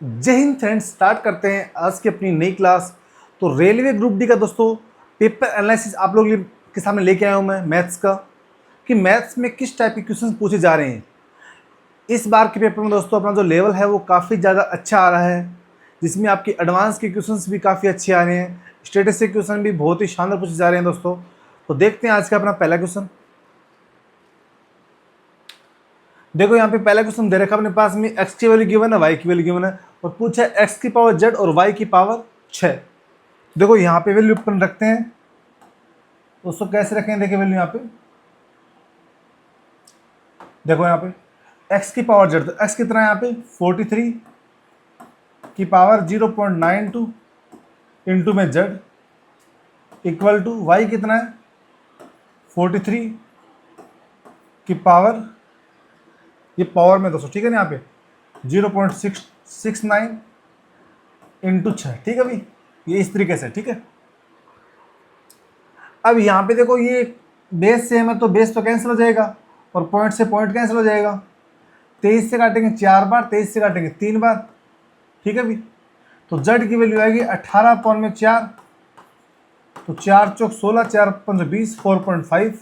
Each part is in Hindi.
जय हिंद फ्रेंड्स, स्टार्ट करते हैं आज की अपनी नई क्लास। तो रेलवे ग्रुप डी का दोस्तों पेपर एनालिसिस आप लोग के सामने लेके आया हूँ मैं मैथ्स का, कि मैथ्स में किस टाइप के क्वेश्चन पूछे जा रहे हैं। इस बार के पेपर में दोस्तों अपना जो लेवल है वो काफ़ी ज़्यादा अच्छा आ रहा है, जिसमें आपकी एडवांस के क्वेश्चंस भी काफ़ी अच्छे आ रहे हैं, स्टैटिस्टिक्स के क्वेश्चन भी बहुत ही शानदार पूछे जा रहे हैं दोस्तों। तो देखते हैं आज का अपना पहला क्वेश्चन। देखो यहाँ पे पहला क्वेश्चन दे रखा है अपने पास में, एक्स की वैल्यू गिवन है, वाई की वैल्यू गिवन है और पूछा है एक्स की पावर जेड और वाई की पावर 6। देखो यहाँ पे वैल्यू अपन रखते हैं दोस्तों, कैसे रखें देखिए वैल्यू यहाँ पे। देखो यहाँ पे एक्स की पावर जेड, तो एक्स कितना है यहाँ पे 43 की पावर 0.92 इंटू में जेड इक्वल टू वाई कितना है 43 की पावर, ये पावर में दोस्तों ठीक है ना, यहाँ पे 0.669 इंटू 6। ठीक है भाई, ये इस तरीके से ठीक है। अब यहाँ पे देखो ये बेस सेम है तो बेस तो कैंसिल हो जाएगा और पॉइंट से पॉइंट कैंसिल हो जाएगा। 23 से काटेंगे 4 बार, 23 से काटेंगे 3 बार। ठीक है भाई, तो जेड की वैल्यू आएगी 18/4, तो 4 चौक 16, 4 पंच 20, 4.5,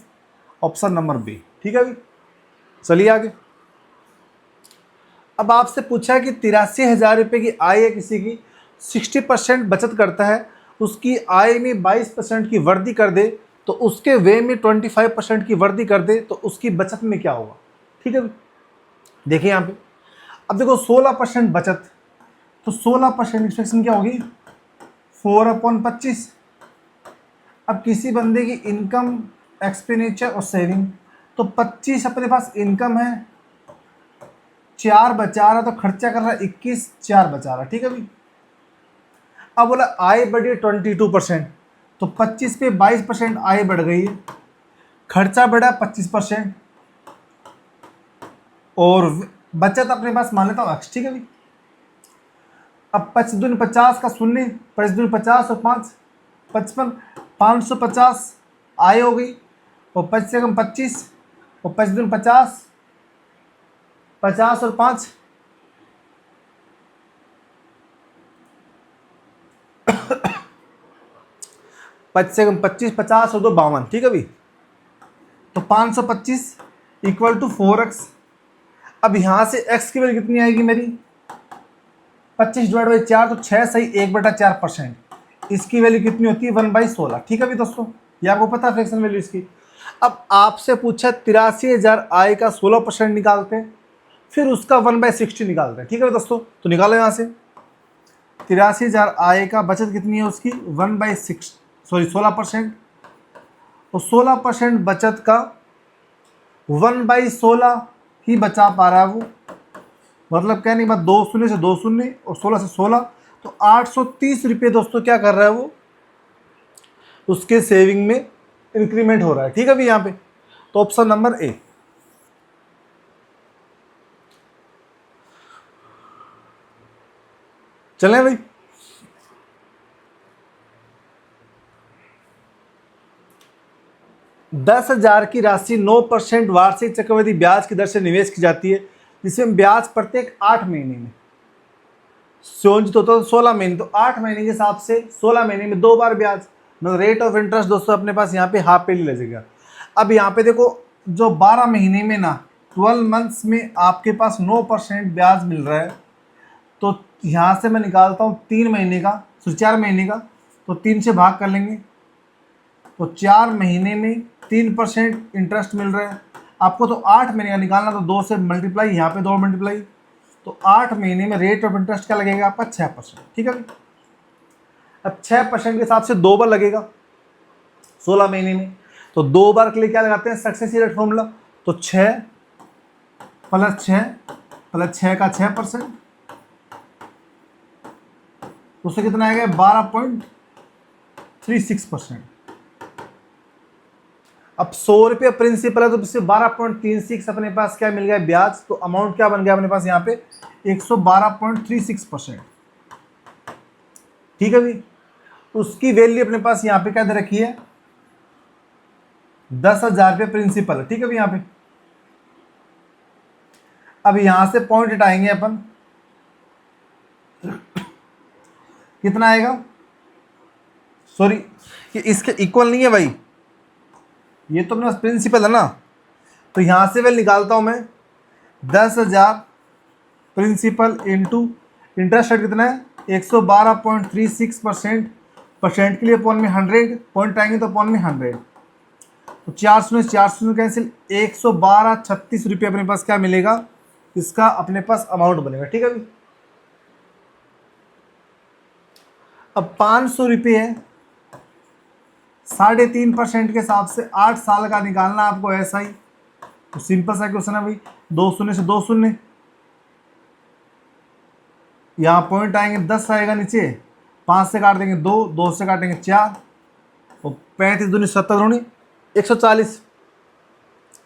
ऑप्शन नंबर बी। ठीक है भाई, चलिए आगे। अब आपसे पूछा है कि 83,000 रुपये की आय है किसी की, 60% बचत करता है, उसकी आय में 22% की वृद्धि कर दे तो उसके वे में 25% की वृद्धि कर दे तो उसकी बचत में क्या होगा। ठीक है, देखिए यहाँ पे अब देखो 16% बचत, तो 16% एक्सपेक्टेशन क्या होगी 4/25। अब किसी बंदे की इनकम, एक्सपेंडिचर और सेविंग, तो 25 अपने पास इनकम है, 4 बचा रहा तो खर्चा कर रहा है 21, 4 बचा रहा। ठीक है भाई, अब बोला आय बढ़ी 22%, तो 25 पे 22% आय बढ़ गई है, खर्चा बढ़ा 25% और बचत अपने पास मान लेता हूँ एक्स। ठीक है भाई, अब 5 दूनी 50 का शून्य, 5 दूनी 50 और 5 55, 550 आय हो गई और 5 से कम 25 और 5 दूनी 50, 50 और 5 5 से कम 25, 50 और 2 52। ठीक है भाई, तो 525 इक्वल टू 4x। अब यहाँ से x की वैल्यू कितनी आएगी मेरी 25/4, तो 6 सही 1/4%। इसकी वैल्यू कितनी होती है 1/16। ठीक है भाई दोस्तों, ये आपको पता है फ्रैक्शन वैल्यू इसकी। अब आपसे पूछा 83,000 आय का 16% निकालते हैं, फिर उसका 1/60 निकालते हैं। ठीक है भाई दोस्तों, तो निकालो यहाँ से 83,000 आय का बचत कितनी है उसकी 16%, और 16% बचत का 1/16 ही बचा पा रहा है वो, मतलब कहने की बात 2 शून्य से 2 शून्य और 16 से 16, तो 830 रुपये दोस्तों क्या कर रहा है वो, उसके सेविंग में इंक्रीमेंट हो रहा है। ठीक है भाई यहाँ पे, तो ऑप्शन नंबर ए। चलें भाई, दस हजार की राशि 9% वार्षिक चक्रवृद्धि ब्याज की दर से निवेश की जाती है, जिसमें ब्याज प्रत्येक 8 महीने में संयोजित होता है। 16 महीने, तो 8 महीने के हिसाब से 16 महीने में 2 बार ब्याज, मतलब रेट ऑफ इंटरेस्ट दोस्तों अपने पास यहाँ पे हाफ पेली लगेगा। अब यहाँ पे देखो जो 12 महीने में ना 12 मंथ्स में आपके पास 9% ब्याज मिल रहा है, तो यहाँ से मैं निकालता हूँ 3 महीने का, 4 महीने का, तो 3 से भाग कर लेंगे, तो 4 महीने में 3% इंटरेस्ट मिल रहा है आपको। तो 8 महीने का निकालना, तो 2 से मल्टीप्लाई, यहाँ पे 2 मल्टीप्लाई, तो 8 महीने में रेट ऑफ इंटरेस्ट क्या लगेगा आपका 6%। ठीक है, अब 6% के हिसाब से 2 बार लगेगा 16 महीने में, तो 2 बार के लिए क्या लगाते हैं सक्सेस रेट फॉर्मूला, तो 6 प्लस 6 प्लस 6 का 6%, उससे कितना आएगा 12.36%। अब 100 रुपये प्रिंसिपल है तो इससे 12.36 अपने पास क्या मिल गया ब्याज, तो अमाउंट क्या बन गया अपने पास यहाँ पे 112.36%। ठीक है भाई, उसकी वैल्यू अपने पास यहाँ पे क्या दे रखी है 10,000 रुपये प्रिंसिपल है। ठीक है भाई, यहाँ पे अब यहां से पॉइंट हटाएंगे अपन, कितना आएगा, सॉरी ये इसके इक्वल नहीं है भाई, ये तो अपना प्रिंसिपल है ना, तो यहाँ से वैल्यू निकालता हूँ मैं 10,000 प्रिंसिपल इंटू इंटरेस्ट रेट कितना है 112.36%, परसेंट के लिए अपॉन में 100, पॉइंट आएंगे तो अपॉन में 100, तो 400 कैंसिल, 112.36 रुपये अपने पास क्या मिलेगा, इसका अपने पास अमाउंट बनेगा। ठीक है अभी, अब 500 रुपये है, 3.5% के हिसाब से 8 साल का निकालना आपको ऐसा ही, तो सिंपल सा क्वेश्चन है भाई, 2 शून्य से 2 शून्य, यहाँ पॉइंट आएंगे 10 आएगा नीचे, 5 से काट देंगे 2, 2 से काटेंगे 4, और 35 दूनी 70 दूनी 140,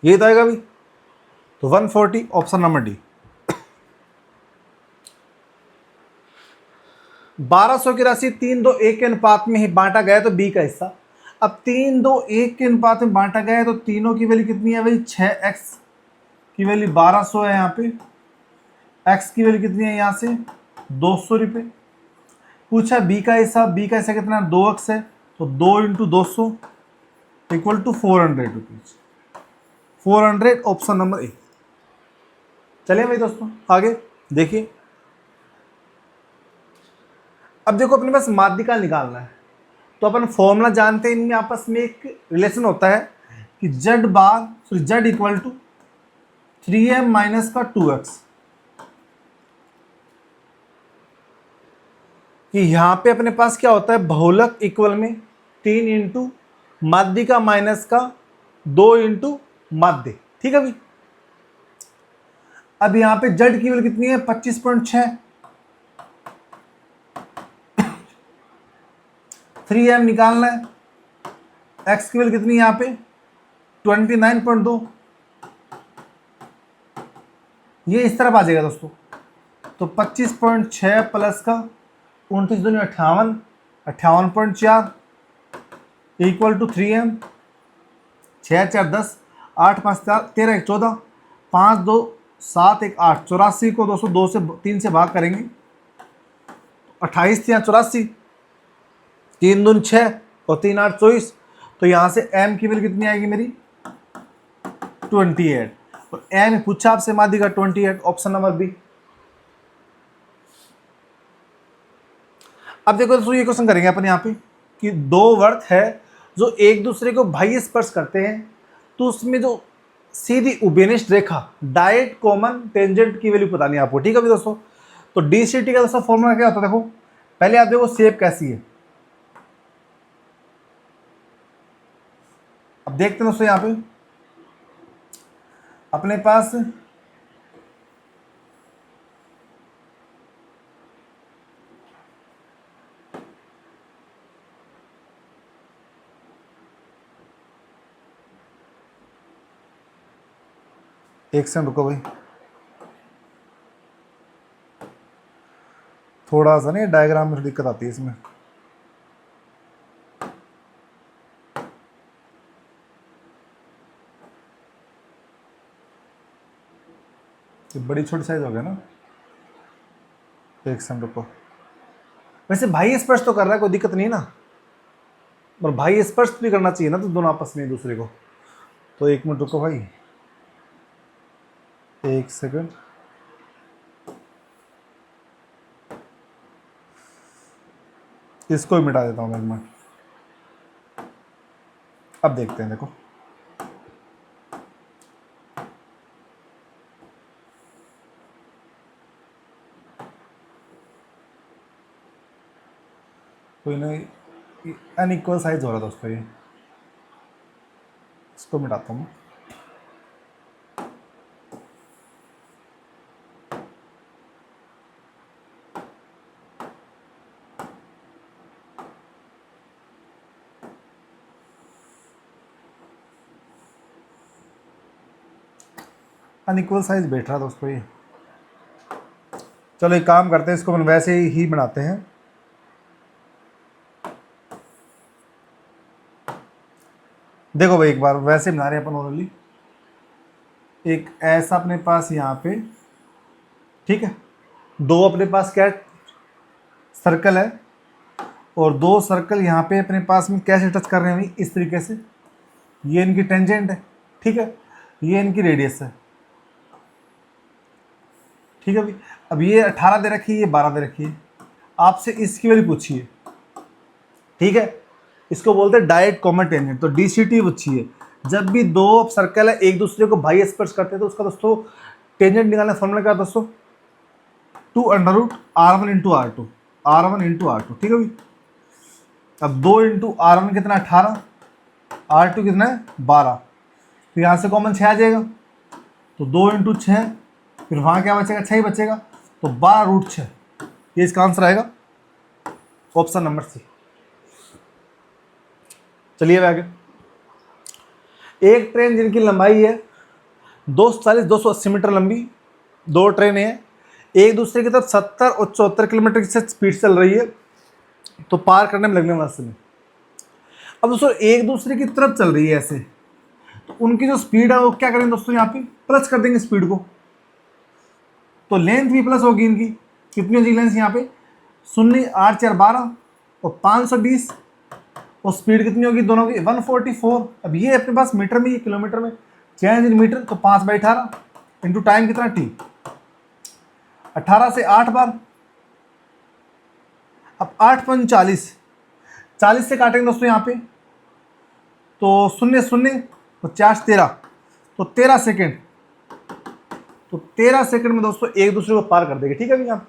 ये तो आएगा अभी, तो 140 ऑप्शन नंबर डी। 1200 की राशि 3:2:1 के अनुपात में ही बांटा गया तो बी का हिस्सा। अब 3:2:1 के अनुपात में बांटा गया है तो तीनों की वैल्यू कितनी है भाई, 6x की वैल्यू 1200 है, यहाँ पे x की वैल्यू कितनी है यहाँ से 200 रुपये। पूछा बी का हिस्सा, बी का हिस्सा कितना है 2x है, तो 2 × 200 equal to 400 rupees, 400 option number A. चलिए भाई दोस्तों आगे देखिए, अब देखो अपने पास माध्यिका निकालना है, तो अपन फॉर्मूला जानते हैं, इनमें आपस में एक रिलेशन होता है कि z equal to 3m minus का 2x, कि यहाँ पे अपने पास क्या होता है, बहुलक इक्वल में 3 इंटू माध्यिका माइनस का 2 इंटू माध्य। ठीक है भाई, अब यहाँ पे z की वैल्यू कितनी है 25.6, 3m निकालना है, x की वैल्यू कितनी है यहाँ पे 29.2, ये इस तरफ आ जाएगा दोस्तों, तो 25.6 प्लस का 29 दूनी 58, 58.4 इक्वल टू 3m, 6 4 10, 8 5 13 1 14, 5 2 7 1 8, 84 को 202 से 3 से भाग करेंगे, 28 यहाँ 84, 3 दून 6 और 3 8 24, तो यहाँ से m की वैल्यू कितनी आएगी मेरी 28, और m पूछा आपसे माध्यिका 28, ऑप्शन नंबर बी। अब देखो दोस्तों ये क्वेश्चन करेंगे अपन यहाँ पे कि दो वर्त है जो एक दूसरे को बाह्य स्पर्श करते हैं, तो उसमें जो सीधी उभयनिष्ठ रेखा डायरेक्ट कॉमन टेंजेंट की वैल्यू बतानी है आपको। ठीक है भाई दोस्तों, तो DCT का दोस्तों फॉर्मूला क्या होता है, देखो पहले आप देखो शेप कैसी है, अब देखते हैं दोस्तों यहाँ पे अपने पास एक सेकंड रुको भाई, थोड़ा सा नहीं डायग्राम में दिक्कत आती है इसमें, ये बड़ी छोटी साइज हो गया ना, एक सेकंड रुको। वैसे भाई स्पर्श तो कर रहा है, कोई दिक्कत नहीं ना, और भाई स्पर्श भी करना चाहिए ना तो दोनों आपस में एक दूसरे को, तो 1 मिनट रुको भाई, 1 सेकंड, इसको भी मिटा देता हूँ मैं एक मिनट। अब देखते हैं, देखो कोई नहीं, अनइक्वल साइज हो रहा है दोस्तों, ये इसको मिटाता हूँ। अनइक्वल साइज बैठ रहा दोस्तों ये, चलो एक काम करते हैं, इसको अपन वैसे ही बनाते हैं। देखो भाई एक बार वैसे बना रहे हैं अपन ओरली, एक ऐसा अपने पास यहाँ पे, ठीक है, दो अपने पास क्या सर्कल है, और दो सर्कल यहाँ पे अपने पास में कैसे टच कर रहे हैं भाई, इस तरीके से। ये इनकी टेंजेंट है, ठीक है, ये इनकी रेडियस है, ठीक है भाई। अब ये 18 दे रखी है, ये 12 दे रखी है, आपसे इसकी वैल्यू पूछी है, ठीक है। इसको बोलते हैं डायरेक्ट कॉमन टेंजेंट, तो DCT पूछी है। जब भी दो सर्कल है एक दूसरे को बाह्य स्पर्श करते हैं तो उसका दोस्तों टेंजेंट निकालने फॉर्मूला क्या है दोस्तों, 2√R1 into R2, R1 into R2, ठीक है भाई। अब 2 इंटू R1 कितना 18, R2 कितना है 12, तो यहाँ से कॉमन 6 आ जाएगा, तो 2 इंटू 6, फिर वहाँ क्या बचेगा 6 ही बचेगा, तो 12√6, ये इसका आंसर आएगा ऑप्शन नंबर सी। चलिए आगे। एक ट्रेन जिनकी लंबाई है 240-280 मीटर लंबी, दो ट्रेनें हैं, एक दूसरे की तरफ 70 और 74 किलोमीटर की स्पीड चल रही है, तो पार करने में लगने वाला समय। अब दोस्तों एक दूसरे की तरफ चल रही है ऐसे, तो उनकी जो स्पीड है वो क्या करेंगे दोस्तों, यहाँ पे प्लस कर देंगे स्पीड को, तो लेंथ भी प्लस होगी इनकी। कितनी होगी लेंथ यहाँ पे, 0 8 4 12 और 520, और स्पीड कितनी होगी दोनों की 144। अब ये अपने पास मीटर में, ये किलोमीटर में, चेंज इन मीटर, तो 5/18 इंटू टाइम कितना T, 18 से 8 बार। अब 8 5 40, 40 से काटेंगे दोस्तों यहाँ पे, तो 0 0 और 4 13, तो 13 सेकेंड, तो 13 सेकेंड में दोस्तों एक दूसरे को पार कर देंगे, ठीक है भैया,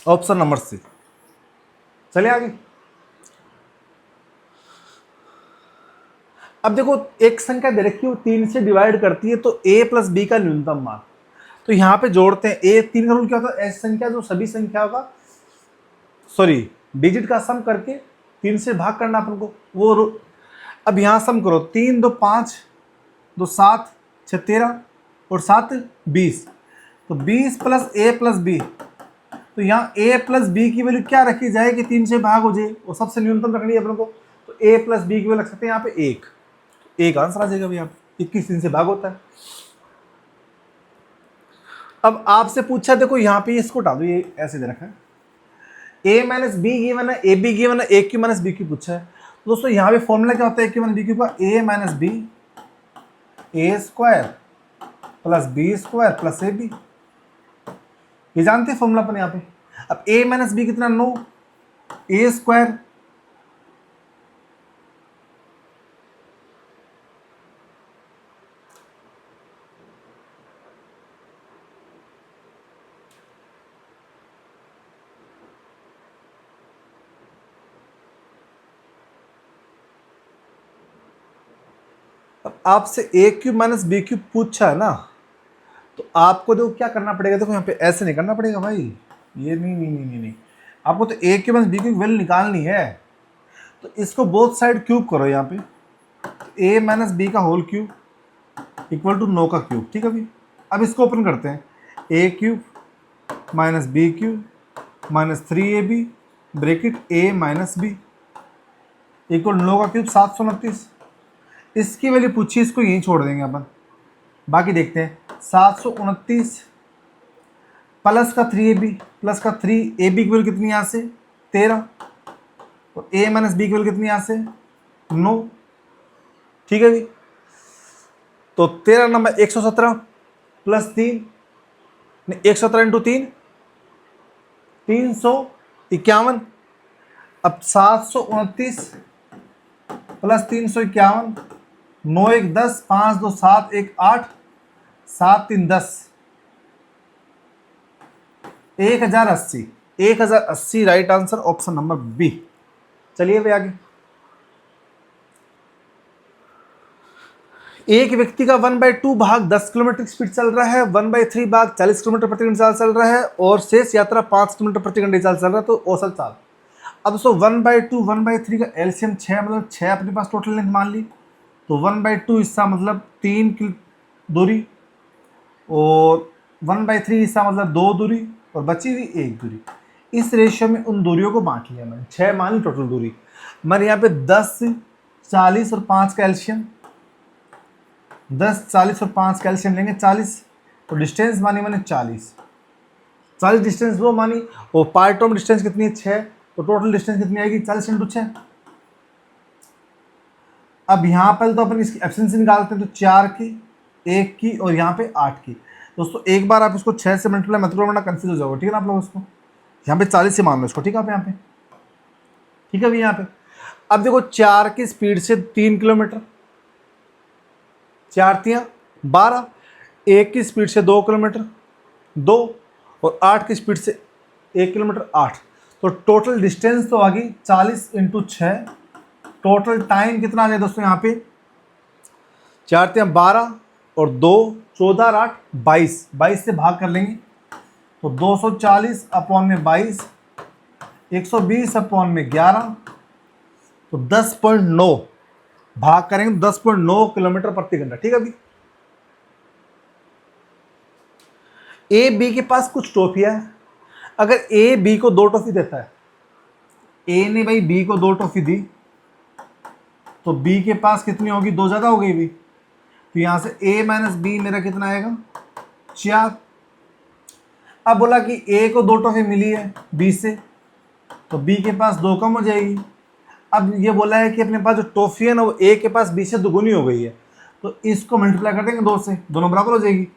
ऑप्शन नंबर सी। चलिए आगे। अब देखो एक संख्या दे रखी है, 3 से डिवाइड करती है, तो a प्लस b का न्यूनतम मान, तो यहाँ पे जोड़ते हैं। a 3 का रूल क्या होता है, ऐसी संख्या जो सभी संख्याओं का डिजिट का सम करके 3 से भाग करना अपन को, वो रूल। अब यहाँ सम करो, 3 2 5 2 7 6 13 और 7 20, तो 20 प्लस a प्लस b, तो यहाँ a प्लस b की वैल्यू क्या रखी जाए कि 3 से भाग हो जाए, वो सबसे न्यूनतम रखनी है अपन को, तो a प्लस b की वैल्यू रख सकते हैं यहाँ पे 1 आंसर आ जाएगा भैया, 21 3 से भाग होता है। अब आपसे पूछा, देखो यहाँ पे इसको हटा दो, ये ऐसे दे रखा है, a माइनस बी गिवन है, ए बी गिवन है, A cube minus B Q पूछा है। तो दोस्तों यहाँ पे फॉर्मूला क्या होता है, A cube minus B cube का, a minus B A square plus B square plus A B, ये जानते हैं फॉर्मूला अपन यहाँ पे। अब a माइनस बी कितना 9, ए स्क्वायर अब आपसे ए क्यूब माइनस बी क्यूब पूछा है ना, तो आपको देखो क्या करना पड़ेगा, देखो यहाँ पे ऐसे नहीं करना पड़ेगा भाई, ये नहीं, आपको तो a cube minus b cube value निकालनी है, तो इसको बोथ साइड क्यूब करो यहाँ पे, ए माइनस बी का होल क्यूब इक्वल टू 9 का क्यूब, ठीक है भाई। अब इसको ओपन करते हैं, a cube minus b cube minus 3ab bracket a minus b equal 9 का क्यूब 729, इसकी वैल्यू पूछी, इसको यहीं छोड़ देंगे अपन, बाकी देखते हैं। 729 प्लस का 3ab प्लस का 3ab की वैल्यू कितनी यहाँ से 13, और a माइनस बी की वैल्यू कितनी यहाँ से 9, ठीक है भाई। तो 13 नंबर 117 प्लस 3, 117 इंटू 3 351। अब 729 plus 351, 9 1 10, 5 2 7 1 8, 7 3 10, 1080, 1080 right answer, option number B. चलिए भाई आगे। एक व्यक्ति का 1/2 भाग 10 किलोमीटर की स्पीड चल रहा है, 1/3 भाग 40 किलोमीटर प्रति घंटे चल रहा है, और शेष यात्रा 5 किलोमीटर प्रति घंटे चल रहा है, तो औसत चाल। अब दोस्तों 1/2 1/3 का एलसीएम 6, मतलब 6 अपने पास टोटल लेंथ मान ली, तो 1/2 हिस्सा मतलब 3 की दूरी, और 1/3 हिस्सा मतलब 2 दूरी, और बची हुई 1 दूरी। इस रेशियो में उन दूरियों को बांट लिया मैंने, 6 मान ली टोटल दूरी। मैंने यहाँ पे 10 40 और 5 का एलसीएम, 10 40 और 5 का एलसीएम लेंगे 40, तो डिस्टेंस मानी मैंने 40, 40 डिस्टेंस वो मानी, और पार्ट ऑफ डिस्टेंस कितनी है 6, तो टोटल डिस्टेंस कितनी आएगी 40 × 6। अब यहाँ पर तो अपन इसकी एफिशिएंसी निकालते हैं, तो 4 की, 1 की और यहाँ पे 8 की। दोस्तों एक बार आप इसको 6 से मल्टीप्लाई मत करो वरना कंफ्यूज हो जाओगे, ठीक है ना आप लोग। इसको यहाँ पे 40 से मान लो इसको, ठीक है आप यहाँ पे, ठीक है अभी यहाँ पे। अब देखो 4 की स्पीड से 3 किलोमीटर, 4 × 12, 1 की स्पीड से 2 किलोमीटर 2, और 8 की स्पीड से 1 किलोमीटर 8। तो टोटल डिस्टेंस तो आ गई 40 × 6। टोटल टाइम कितना आ गया दोस्तों यहाँ पे, 4 × 12 और 2 14 और 8 22, 22 से भाग कर लेंगे तो 240 अपॉन में 22, 120 अपॉन में 11, तो 10.9 भाग करेंगे, 10.9 किलोमीटर प्रति घंटा, ठीक है। अभी ए बी के पास कुछ टॉफियां है। अगर ए बी को 2 टॉफी देता है, ए ने भाई बी को 2 टॉफी दी, तो बी के पास कितनी होगी, 2 ज़्यादा हो गई भी, तो यहाँ से a माइनस बी मेरा कितना आएगा 4। अब बोला कि a को 2 टॉफी मिली है b से, तो b के पास 2 कम हो जाएगी। अब ये बोला है कि अपने पास जो टॉफी है ना वो a के पास b से दुगुनी हो गई है, तो इसको मल्टीप्लाई कर देंगे 2 से, दोनों बराबर हो जाएगी।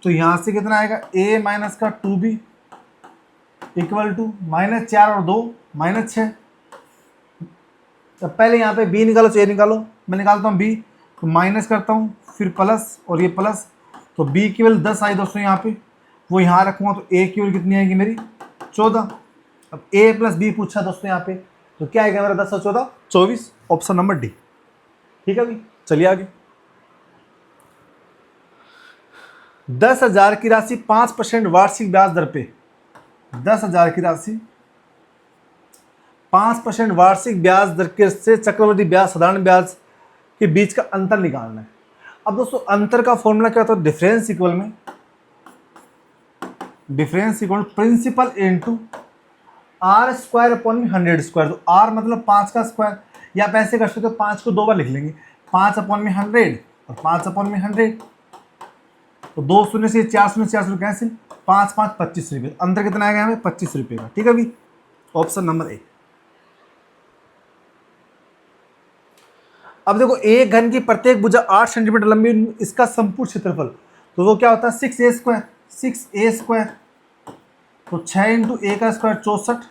तो यहाँ से कितना आएगा a माइनस का 2b इक्वल टू -4 और 2 -6। तो पहले यहाँ पे b निकालो, a निकालो, मैं निकालता हूँ b, तो माइनस करता हूँ फिर प्लस और ये प्लस, तो b की वैल्यू 10 आई दोस्तों यहाँ पे, वो यहाँ रखूँगा तो a की वैल्यू कितनी आएगी मेरी 14। अब a + b पूछा दोस्तों यहाँ पे, तो क्या आएगा मेरा 10 और 14 24, ऑप्शन नंबर डी, ठीक है भाई। चलिए आगे। 10,000 की राशि 5% वार्षिक ब्याज दर पे, 10,000 की राशि 5% वार्षिक ब्याज दर के से चक्रवृद्धि ब्याज साधारण ब्याज के बीच का अंतर निकालना है। अब दोस्तों अंतर का फॉर्मूला क्या होता है, difference equal principal into r² upon 100²। तो r मतलब 5 का स्क्वायर, या आप ऐसे कर सकते हो 5 को 2 बार लिख लेंगे, 5 अपॉन में 100 और 5 अपॉन में 100, तो 2 शून्य से 4 शून्य 4 शून्य कैंसिल, 5 5 25 रुपये, अंतर कितना आएगा हमें 25 रुपये का, ठीक है भाई, ऑप्शन नंबर ए। अब देखो एक घन की प्रत्येक भुजा 8 सेंटीमीटर लंबी, इसका संपूर्ण क्षेत्रफल, तो वो क्या होता है 6a², 6a², तो 6 × a² 64,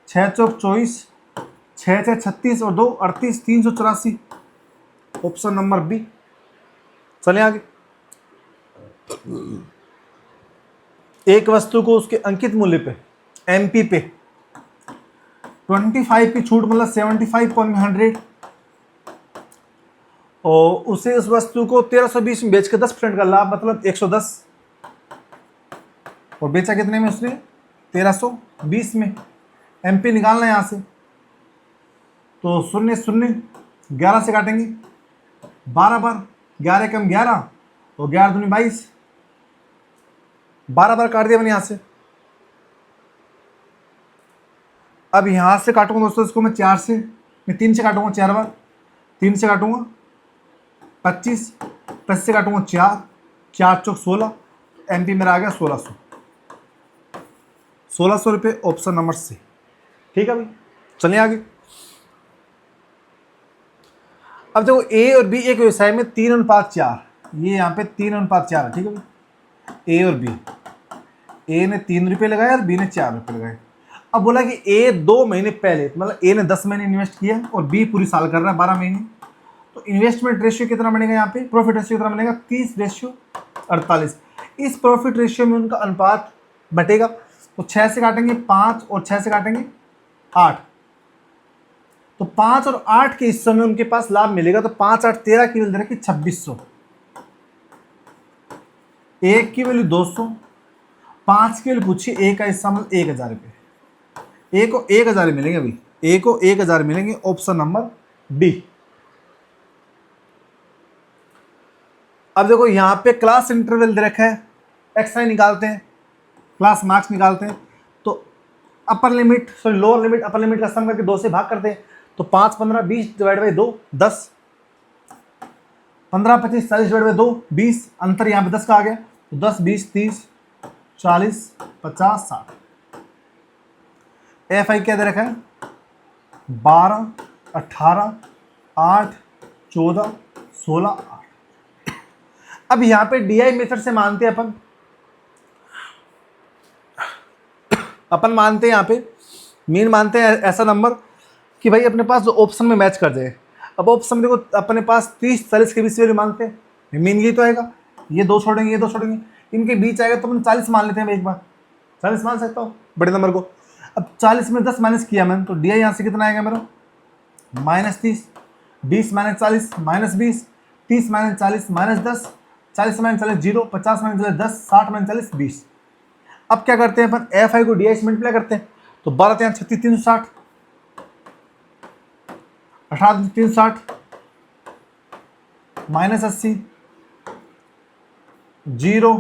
6 चौक 24, 6 6 36 और 2 38, 384, ऑप्शन नंबर बी। चलें आगे। एक वस्तु को उसके अंकित मूल्य पे MP पे 25 की छूट मतलब 75/100, और उसे उस वस्तु को 1320 में बेच के 10% का लाभ मतलब 110, और बेचा कितने में उसने 1320 में। MP निकालना है यहाँ से, तो 0 0 11 से काटेंगे 12 बार, 11 कम 11 और 11 दूनी 22, 12 बार काट दिया मैंने यहाँ से। अब यहाँ से काटूंगा दोस्तों इसको मैं 4 से, मैं 3 से काटूंगा 4 बार, 3 से काटूंगा 25, 25 से काटूंगा 4, 4 चौक 16, MP मेरा आ गया 1600, 1600 रुपये, ऑप्शन नंबर सी, ठीक है भाई। चलिए आगे। अब देखो A और B एक व्यवसाय में 3:4, ये यहाँ पे 3:4 है, ठीक है भाई। A और B, A ने 3 रुपये लगाए और B ने 4 रुपये लगाए। अब बोला कि A 2 महीने पहले, मतलब A ने 10 महीने इन्वेस्ट किया और B पूरी साल कर रहा है 12 महीने, तो इन्वेस्टमेंट रेशियो कितना बनेगा यहाँ पे, प्रॉफिट रेशियो कितना बनेगा 30:48। इस प्रॉफिट रेशियो में उनका अनुपात बटेगा, तो 6 से काटेंगे 5 और 6 से काटेंगे 8, तो 5 और 8 के हिस्सों में उनके पास लाभ मिलेगा, तो 5 8 13 की वैल्यू रखी 2600, 1 की वैल्यू 200, 5 की वैल्यू पूछी, A का हिस्सा मतलब 1000 रुपये, A को 1000 मिलेंगे अभी, A को 1000 मिलेंगे, ऑप्शन नंबर डी। अब देखो यहाँ पे क्लास इंटरवल दे रखा है, एक्सआई निकालते हैं, क्लास मार्क्स निकालते हैं, तो upper limit sorry lower limit upper limit का सम करके 2 से भाग करते हैं, तो 5 15 20 डिवाइड बाई 2 10, 15 25 40 डिवाइड बाई 2 20, अंतर यहाँ पे 10 का आ गया, तो 10 20 30 40 50 60, एफ आई क्या दे रखा है, 12, 18, 8, 14, 16, 8। अब यहाँ पे DI मेथड से मानते हैं अपन मानते हैं यहाँ पे मीन मानते हैं ऐसा नंबर कि भाई अपने पास जो ऑप्शन में मैच कर जाए। अब ऑप्शन में देखो अपने पास 30 40 के बीच वैल्यू मांगते हैं, मीन ये तो आएगा, ये दो छोड़ेंगे, ये दो छोड़ेंगे, इनके बीच आएगा तो अपन 40 मान लेते हैं। एक बार 40 मान सकता हूँ बड़े नंबर को। अब 40 में 10 माइनस किया मैंने तो DI यहाँ से कितना आएगा मेरा, -30, 20 - 40 -20, 30 - 40 -10, 40 - 40 0, 50 - 40 10, 60 - 40 20। अब क्या करते हैं अपन, एफ आई को DI से मल्टीप्लाई करते हैं तो 12 3 36 360, 18 360, -80, 0,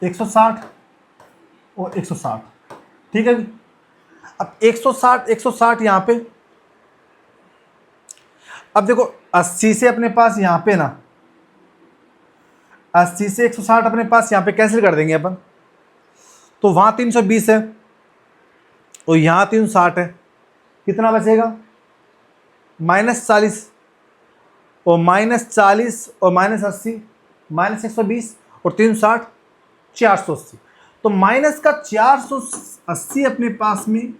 160 और 160। ठीक है जी। अब 160 यहाँ पे, अब देखो 80 से अपने पास यहाँ पे ना, 80 से 160 अपने पास यहाँ पे कैंसिल कर देंगे अपन, तो वहाँ 320 है और यहाँ 360 है, कितना बचेगा, -40 और -40 और -80, -120 और 360, 480। तो माइनस का 480 अपने पास में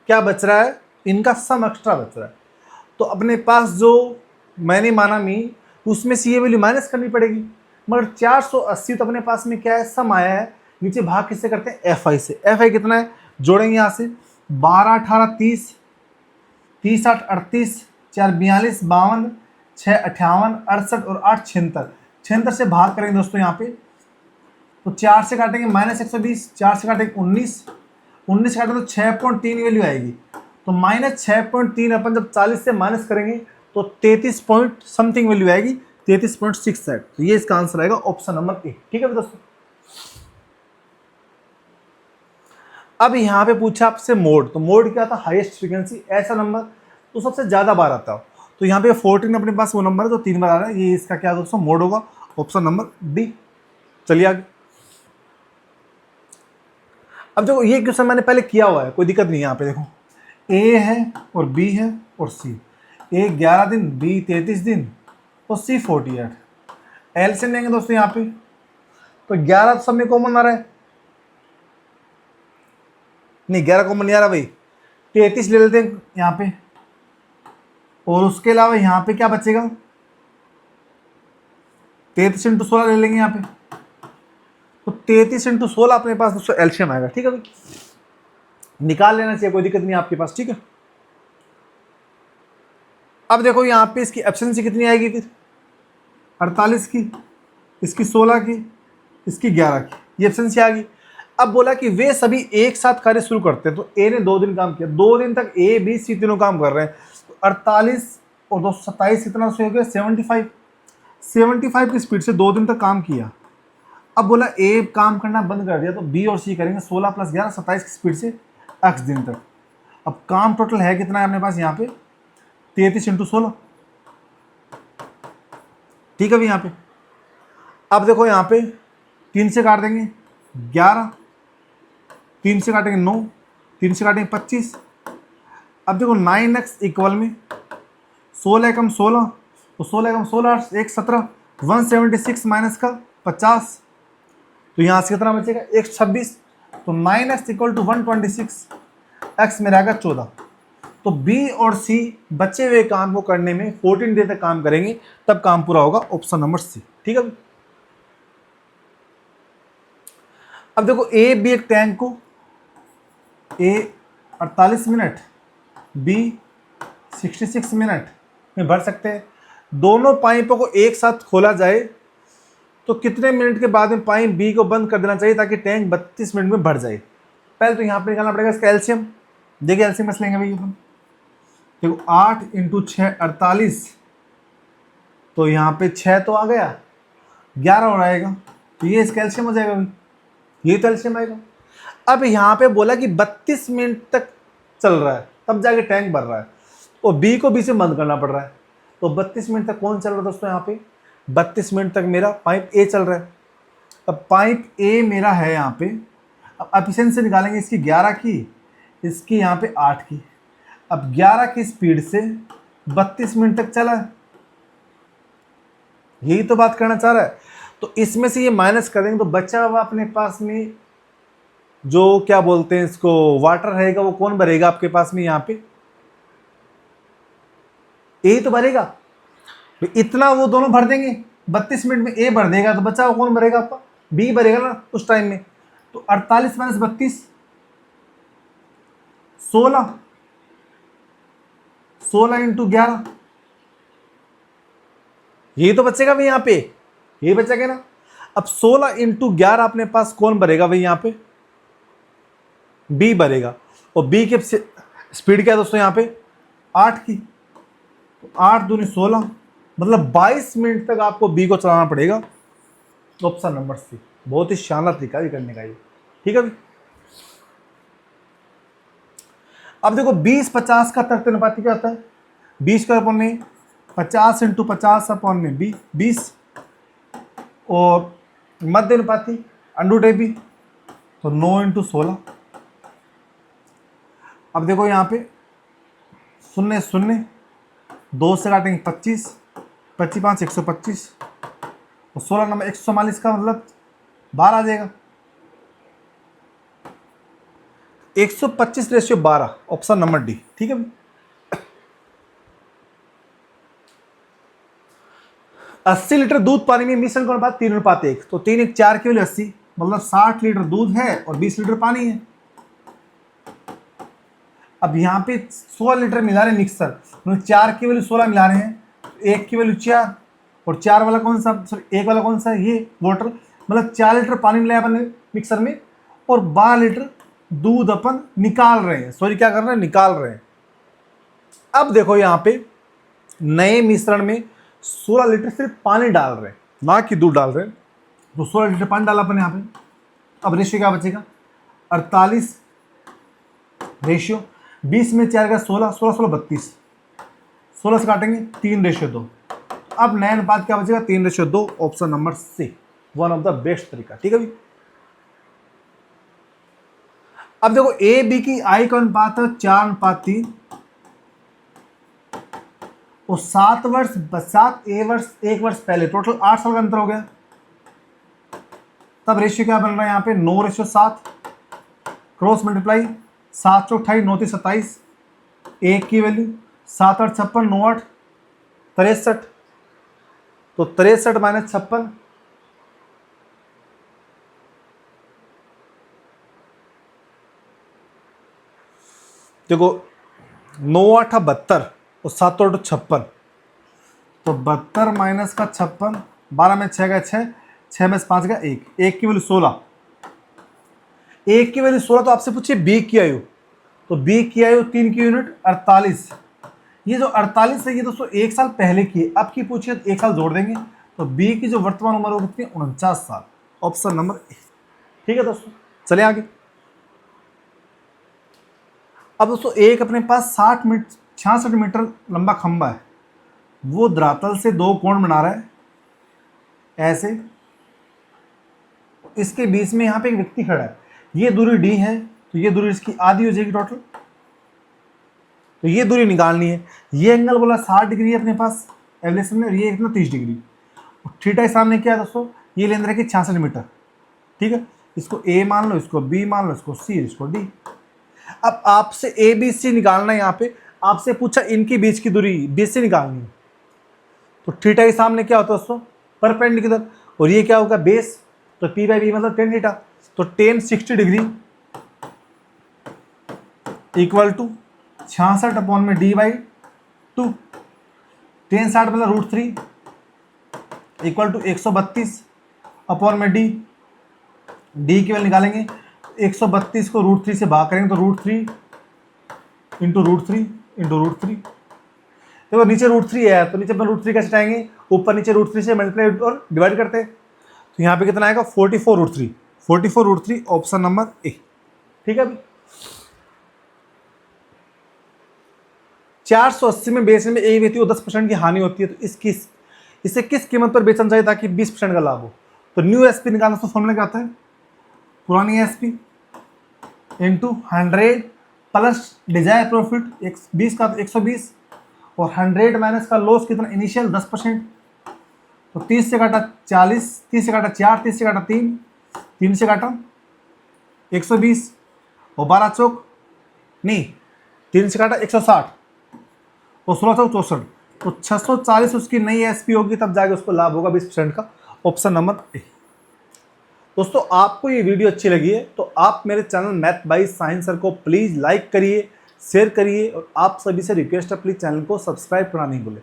क्या बच रहा है, इनका सम एक्स्ट्रा बच रहा है। तो अपने पास जो मैंने माना मीन, उसमें से ये वैल्यू माइनस करनी पड़ेगी, मगर 480 तो अपने पास में क्या है, सम आया है। नीचे भाग किससे करते हैं, एफ आई से। एफ आई कितना है, जोड़ेंगे यहाँ से 12 18 30, 30 8 38, 4 42, 52, 6 58, 68 और 8 76। 76 से भाग करेंगे दोस्तों यहाँ पे, तो 4 से काटेंगे -120, 4 से काटेंगे 19, 19 से काटेंगे तो 6.3 वैल्यू आएगी। तो -6.3 अपन जब 40 से माइनस करेंगे तो 33 पॉइंट समथिंग वैल्यू आएगी, 33.67। तो ये इसका आंसर आएगा ऑप्शन नंबर ए। ठीक है दोस्तों। अब यहाँ पे पूछा आपसे मोड, तो मोड क्या था, हाईएस्ट फ्रीक्वेंसी, ऐसा नंबर तो सबसे ज़्यादा बार आता हो। तो यहाँ पे 14 अपने पास वो नंबर है जो 3 बार आ रहा है, ये इसका क्या दोस्तों मोड होगा, ऑप्शन नंबर डी। चलिए आगे। अब देखो ये क्वेश्चन मैंने पहले किया हुआ है, कोई दिक्कत नहीं है। यहाँ पे देखो ए है और बी है और सी, ए 11 दिन, बी 33 दिन और सी 48। एलसीएम लेंगे दोस्तों यहाँ पे, तो 11 तो सब में कॉमन आ रहा है, नहीं 11 कॉमन नहीं आ रहा भाई, 33 ले लेते हैं यहाँ पे, और उसके अलावा यहाँ पे क्या बचेगा, 33 × 16 ले लेंगे यहाँ पे, तो 33 × 16 अपने पास दोस्तों एलसीएम आएगा। ठीक है भाई, निकाल लेना चाहिए, कोई दिक्कत नहीं आपके पास। ठीक है। अब देखो यहाँ पे इसकी एब्सेंसी कितनी आएगी फिर, 48 की, इसकी 16 की, इसकी 11 की, ये एब्सेंसी आ गई। अब बोला कि वे सभी एक साथ कार्य शुरू करते हैं, तो ए ने 2 दिन काम किया, 2 दिन तक ए बी सी तीनों काम कर रहे हैं, तो 48 और 227 कितना हो गया, 75 की स्पीड से 2 दिन तक काम किया। अब बोला ए काम करना बंद कर दिया, तो बी और सी करेंगे 16 + 11 27 की स्पीड से x दिन तक। अब काम टोटल है कितना है अपने पास यहाँ पे, 33 × 16। ठीक है भाई यहाँ पे। अब देखो यहाँ पे 3 से काट देंगे 11, 3 से काटेंगे 9, 3 से काटेंगे 25। अब देखो 9x इक्वल में 16 एकम 16, तो 16 एकम 16 1 17, 176 माइनस का 50, तो यहाँ से कितना बचेगा 126। तो 9x = 126, x में रहेगा 14। तो B और C बचे हुए काम को करने में 14 डे तक काम करेंगे, तब काम पूरा होगा, ऑप्शन नंबर सी। ठीक है। अब देखो ए बी एक टैंक को ए 48 मिनट, बी 66 मिनट में भर सकते हैं। दोनों पाइपों को एक साथ खोला जाए तो कितने मिनट के बाद में पाइप बी को बंद कर देना चाहिए ताकि टैंक 32 मिनट में भर जाए। पहले तो यहाँ पे निकालना पड़ेगा इसका एलसीएम। देखिए एलसीएम बस लेंगे भाई अपन, देखो 8 × 6 48, तो यहाँ पे 6 तो आ गया, 11 और आएगा, तो ये इसका एलसीएम हो जाएगा भाई, ये तो एलसीएम आएगा। अब यहाँ पे बोला कि 32 मिनट तक चल रहा है तब जाके टैंक भर रहा है, और बी को बी से बंद करना पड़ रहा है। तो 32 मिनट तक कौन चल रहा है दोस्तों, यहाँ पे 32 मिनट तक मेरा पाइप ए चल रहा है। अब पाइप ए मेरा है यहाँ पे, अब एफिशिएंसी निकालेंगे इसकी 11 की, इसकी यहाँ पे 8 की। अब 11 की स्पीड से 32 मिनट तक चला है, यही तो बात करना चाह रहा है। तो इसमें से ये माइनस कर देंगे तो बचा हुआ अपने पास में जो क्या बोलते हैं इसको, वाटर रहेगा, वो कौन भरेगा आपके पास में यहाँ पे, यही तो भरेगा। तो इतना वो दोनों भर देंगे, 32 मिनट में ए भर देगा, तो बचा हुआ कौन भरेगा आपका, बी भरेगा ना उस टाइम में। तो 48 माइनस 32 16, 16 इंटू 11, यही तो बचेगा भाई यहाँ पे, यही बचेगा ना। अब 16 इंटू 11 अपने पास कौन भरेगा भाई यहाँ पे, बी भरेगा। और बी के स्पीड क्या है दोस्तों यहाँ पे 8 की, तो 8 दूनी 16, मतलब 22 मिनट तक आपको बी को चलाना पड़ेगा। ऑप्शन नंबर सी, बहुत ही शानदार तरीका है करने का ये, ठीक है भाई। अब देखो 20-50 का तर्क अनुपाती क्या होता है, 20 का अपॉन में 50 इंटू 50 अपॉन में 20, और मध्य अनुपाती अंडू टे बी, तो 9 इंटू 16। अब देखो यहाँ पे 0 0, 2 से काटेंगे 25, 25 5 125, और 16 नंबर 144 का मतलब 12 आ जाएगा, 125/12, ऑप्शन नंबर डी, ठीक है। 80 लीटर दूध पानी में मिश्रण का अनुपात 3:1, तो 3 1 4 की वैल्यू 80, मतलब 60 लीटर दूध है और 20 लीटर पानी है। अब यहाँ पे 16 लीटर मिला रहे हैं मिक्सर, 4 की वैल्यू 16 मिला रहे हैं, 1 की वैल्यू 4, और 4 वाला कौन सा, सॉरी 1 वाला कौन सा है, ये वाटर, मतलब 4 लीटर पानी मिलाया अपन मिक्सर में, और 12 लीटर दूध अपन निकाल रहे हैं, सॉरी क्या कर रहे हैं, निकाल रहे हैं। अब देखो यहाँ पे नए मिश्रण में 16 लीटर सिर्फ पानी डाल रहे हैं, ना कि दूध डाल रहे हैं, तो 16 लीटर पानी डाला अपन यहाँ पे। अब रेशियो क्या बचेगा 48, रेशियो 20 में 4 का 16, 16 16 32, 16 से काटेंगे 3:2। अब नया अनुपात क्या बचेगा 3:2, option number C, one of the best तरीका, ठीक है भाई। अब देखो ए बी की आई का अनुपात है 4:3, और 7 वर्ष 7 ए वर्ष 1 वर्ष पहले, टोटल 8 साल का अंतर हो गया। तब रेशियो क्या बन रहा है यहाँ पे 9:7, क्रॉस मल्टीप्लाई 7 × 28 9 × 27, 1 की वैल्यू 7 8 56, 9 8 63, तो 63 माइनस 56, देखो 9 8 72 और 7 8 56, तो 72 माइनस का 56, 12 में 6 का 6, 6 में 5 का 1, 1 की वैल्यू 16, 1 की वैल्यू 16, तो आपसे पूछिए बी की आयु, तो बी की आयु 3 की यूनिट 48, ये जो 48 है ये दोस्तों 1 साल पहले की है, अब की पूछिए तो 1 साल जोड़ देंगे, तो बी की जो वर्तमान उम्र हो कितनी 49 साल, ऑप्शन नंबर ए, ठीक है दोस्तों। चले आगे। अब दोस्तों एक अपने पास 66 मीटर लंबा खंबा है, वो धरातल से 2 कोण बना रहा है ऐसे, इसके बीच में यहाँ पे एक व्यक्ति खड़ा है, ये दूरी डी है, तो ये दूरी इसकी आधी हो जाएगी टोटल, तो ये दूरी निकालनी है। ये एंगल बोला 60 डिग्री है अपने पास एवलेशन में, और ये कितना 30 डिग्री, थीटा के सामने क्या है दोस्तों, ये लेंथ रखी 66 मीटर, ठीक है। इसको ए मान लो, इसको बी मान लो, इसको सी, इसको डी। अब आपसे ए बी सी निकालना है, यहाँ पे आपसे पूछा इनके बीच की दूरी बी से निकालनी है, तो थीटा के सामने क्या होता है दोस्तों परपेंडिकुलर, और ये क्या होगा बेस, तो पी बाई बी मतलब tan थीटा, तो tan 60 degree equal to 66 upon में d/2, tan 60 मतलब √3 इक्वल टू 132 अपॉन में डी की वैल्यू निकालेंगे, 132 को √3 से भाग करेंगे तो √3 इंटू √3 देखो नीचे √3 है, तो नीचे अपन √3 कैसे आएंगे, ऊपर नीचे √3 से मल्टीप्लाई और डिवाइड करते हैं, तो यहाँ पे कितना आएगा 44√3, ऑप्शन नंबर ए, ठीक है अभी। 480 में बेचने में एक व्यक्ति को 10% की हानि होती है, तो इसे किस कीमत पर बेचना चाहिए ताकि 20% का लाभ हो, तो न्यू एसपी निकालना तो फॉर्मूला क्या आता है, पुरानी SP into 100 plus Dzire profit 20 का 120 और 100 माइनस का लॉस कितना इनिशियल 10%। तो 30 से काटा 40, 30 से काटा 4, 30 से काटा 3, 3 से काटा 120 और 12 चौक नहीं 3 से काटा 160 और 16 चौक 64। तो 640 उसकी नई एसपी होगी, तब जाके उसको लाभ होगा 20% का। ऑप्शन नंबर ए। दोस्तों आपको ये वीडियो अच्छी लगी है तो आप मेरे channel math by science sir को प्लीज़ लाइक करिए, शेयर करिए और आप सभी से रिक्वेस्ट है प्लीज़ चैनल को सब्सक्राइब करना नहीं भूलें।